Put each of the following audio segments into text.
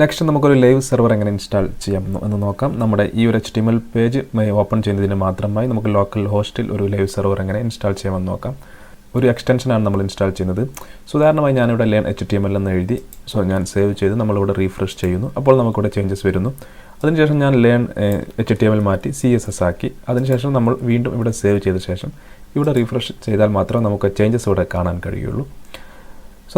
Next നമുക്കൊരു live server എങ്ങനെ install ചെയ്യാം എന്ന് നോക്കാം. നമ്മുടെ ഈ ഒരു HTML പേജ് ഓപ്പൺ ചെയ്യുന്നതിന് മാത്രമായി നമുക്ക് ലോക്കൽ ഹോസ്റ്റിൽ ഒരു ലൈവ് സെർവർ എങ്ങനെ ഇൻസ്റ്റാൾ ചെയ്യാമെന്ന് നോക്കാം. ഒരു എക്സ്റ്റൻഷനാണ് നമ്മൾ ഇൻസ്റ്റാൾ ചെയ്യുന്നത്. ഉദാഹരണമായി ഞാനിവിടെ ലേൺ HTML എന്ന് എഴുതി ഞാൻ സേവ് ചെയ്ത് നമ്മളിവിടെ റീഫ്രഷ് ചെയ്യുന്നു. അപ്പോൾ നമുക്കിവിടെ ചേഞ്ചസ് വരുന്നു. അതിനുശേഷം ഞാൻ ലേൺ HTML മാറ്റി CSS ആക്കി. അതിനുശേഷം നമ്മൾ വീണ്ടും ഇവിടെ സേവ് ചെയ്ത ശേഷം ഇവിടെ റീഫ്രഷ് ചെയ്താൽ മാത്രമേ നമുക്ക് ചേഞ്ചസ് ഇവിടെ കാണാൻ കഴിയുള്ളൂ.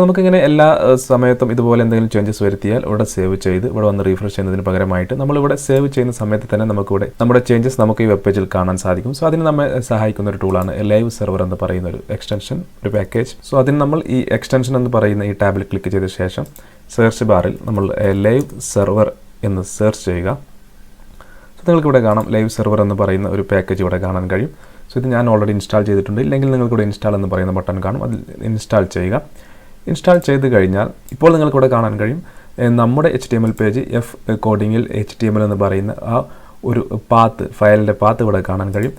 നമുക്കിങ്ങനെ എല്ലാ സമയത്തും ഇതുപോലെ എന്തെങ്കിലും ചേഞ്ചസ് വരുത്തിയാൽ ഇവിടെ സേവ് ചെയ്ത് ഇവിടെ വന്ന് റീഫ്രഷ് ചെയ്യുന്നതിന് പകരമായിട്ട് നമ്മളിവിടെ സേവ് ചെയ്യുന്ന സമയത്ത് തന്നെ നമുക്കിവിടെ നമ്മുടെ ചേഞ്ചസ് നമുക്ക് ഈ വെബ് പേജിൽ കാണാൻ സാധിക്കും. അതിന് നമ്മെ സഹായിക്കുന്ന ഒരു ടൂളാണ് ലൈവ് സെർവർ എന്ന് പറയുന്ന ഒരു എക്സ്റ്റൻഷൻ, ഒരു പാക്കേജ്. അതിന് നമ്മൾ ഈ എക്സ്റ്റൻഷൻ എന്ന് പറയുന്ന ഈ ടാബിൽ ക്ലിക്ക് ചെയ്ത ശേഷം സെർച്ച് ബാറിൽ നമ്മൾ ലൈവ് സെർവർ എന്ന് സെർച്ച് ചെയ്യുക. നിങ്ങൾക്കിവിടെ കാണാം ലൈവ് സെർവർ എന്ന് പറയുന്ന ഒരു പാക്കേജ് ഇവിടെ കാണാൻ കഴിയും. ഇത് ഞാൻ ഓൾറെഡി ഇൻസ്റ്റാൾ ചെയ്തിട്ടുണ്ട്. ഇല്ലെങ്കിൽ നിങ്ങൾക്കിവിടെ ഇൻസ്റ്റാൾ എന്ന് പറയുന്ന ബട്ടൺ കാണും, അതിൽ ഇൻസ്റ്റാൾ ചെയ്യുക. ഇൻസ്റ്റാൾ ചെയ്ത് കഴിഞ്ഞാൽ ഇപ്പോൾ നിങ്ങൾക്കിവിടെ കാണാൻ കഴിയും നമ്മുടെ HTML പേജ് കോഡിങ്ങിൽ HTML എന്ന് പറയുന്ന ആ ഒരു ഫയലിൻ്റെ പാത്ത് ഇവിടെ കാണാൻ കഴിയും.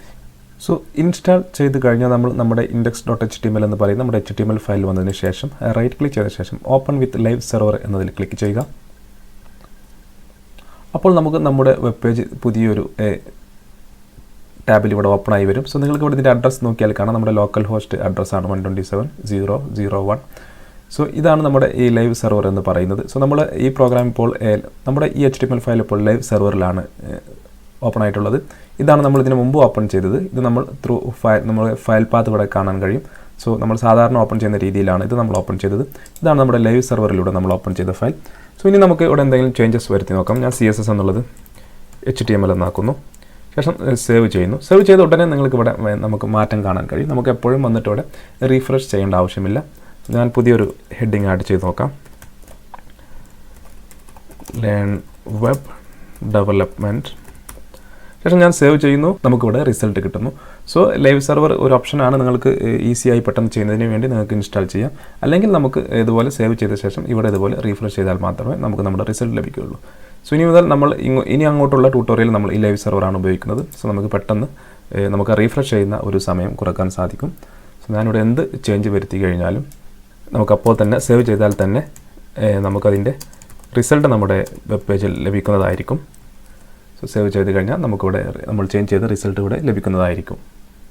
ഇൻസ്റ്റാൾ ചെയ്ത് കഴിഞ്ഞാൽ നമ്മൾ നമ്മുടെ index.html എന്ന് പറയുന്ന നമ്മുടെ HTML ഫയൽ വന്നതിന് ശേഷം റൈറ്റ് ക്ലിക്ക് ചെയ്ത ശേഷം ഓപ്പൺ വിത്ത് ലൈവ് സെർവർ എന്നതിൽ ക്ലിക്ക് ചെയ്യുക. അപ്പോൾ നമുക്ക് നമ്മുടെ വെബ് പേജ് പുതിയൊരു ടാബിൽ ഇവിടെ ഓപ്പൺ ആയി വരും. നിങ്ങൾക്ക് ഇവിടെ ഇതിൻ്റെ അഡ്രസ്സ് നോക്കിയാൽ കാണാം. നമ്മുടെ ലോക്കൽ ഹോസ്റ്റ് അഡ്രസ്സാണ് 127.0.0.1. ഇതാണ് നമ്മുടെ ഈ ലൈവ് സെർവർ എന്ന് പറയുന്നത്. നമ്മൾ ഈ പ്രോഗ്രാം ഇപ്പോൾ നമ്മുടെ ഈ HTML ഫയൽ ഇപ്പോൾ ലൈവ് സെർവറിലാണ് ഓപ്പൺ ആയിട്ടുള്ളത്. ഇതാണ് നമ്മൾ ഇതിന് മുമ്പ് ഓപ്പൺ ചെയ്തത്. ഇത് നമ്മൾ നമ്മൾ ഫയൽ പാത്ത് ഇവിടെ കാണാൻ കഴിയും. നമ്മൾ സാധാരണ ഓപ്പൺ ചെയ്യുന്ന രീതിയിലാണ് ഇത് നമ്മൾ ഓപ്പൺ ചെയ്തത്. ഇതാണ് നമ്മുടെ ലൈവ് സെർവറിലൂടെ നമ്മൾ ഓപ്പൺ ചെയ്ത ഫയൽ. ഇനി നമുക്ക് ഇവിടെ എന്തെങ്കിലും ചേഞ്ചസ് വരുത്തി നോക്കാം. ഞാൻ CSS എന്നുള്ളത് HTML എന്നാക്കുന്നു. ശേഷം സേവ് ചെയ്യുന്നു. സേവ് ചെയ്ത ഉടനെ നിങ്ങൾക്ക് ഇവിടെ നമുക്ക് മാറ്റം കാണാൻ കഴിയും. നമുക്ക് എപ്പോഴും വന്നിട്ട് ഇവിടെ റീഫ്രഷ് ചെയ്യേണ്ട ആവശ്യമില്ല. ഞാൻ പുതിയൊരു ഹെഡിങ് ആഡ് ചെയ്ത് നോക്കാം. Learn web development. ശേഷം ഞാൻ സേവ് ചെയ്യുന്നു. നമുക്കിവിടെ റിസൾട്ട് കിട്ടുന്നു. ലൈവ് സെർവർ ഒരു ഓപ്ഷനാണ്. നിങ്ങൾക്ക് ഈസിയായി പെട്ടെന്ന് ചെയ്യുന്നതിന് വേണ്ടി നിങ്ങൾക്ക് ഇൻസ്റ്റാൾ ചെയ്യാം. അല്ലെങ്കിൽ നമുക്ക് ഇതുപോലെ സേവ് ചെയ്ത ശേഷം ഇവിടെ ഇതുപോലെ റീഫ്രഷ് ചെയ്താൽ മാത്രമേ നമുക്ക് നമ്മുടെ റിസൾട്ട് ലഭിക്കുകയുള്ളൂ. ഇനി മുതൽ നമ്മൾ ഇനി അങ്ങോട്ടുള്ള ട്യൂട്ടോറിയൽ നമ്മൾ ഈ ലൈവ് സെർവറാണ് ഉപയോഗിക്കുന്നത്. നമുക്ക് പെട്ടെന്ന് നമുക്ക് റീഫ്രഷ് ചെയ്യുന്ന ഒരു സമയം കുറക്കാൻ സാധിക്കും. ഞാനിവിടെ എന്ത് ചേഞ്ച് വരുത്തി കഴിഞ്ഞാലും നമുക്കപ്പോൾ തന്നെ സേവ് ചെയ്താൽ തന്നെ നമുക്കതിൻ്റെ റിസൾട്ട് നമ്മുടെ വെബ് പേജിൽ ലഭിക്കുന്നതായിരിക്കും. സേവ് ചെയ്ത് കഴിഞ്ഞാൽ നമുക്കിവിടെ നമ്മൾ ചേഞ്ച് ചെയ്ത റിസൾട്ട് ഇവിടെ ലഭിക്കുന്നതായിരിക്കും.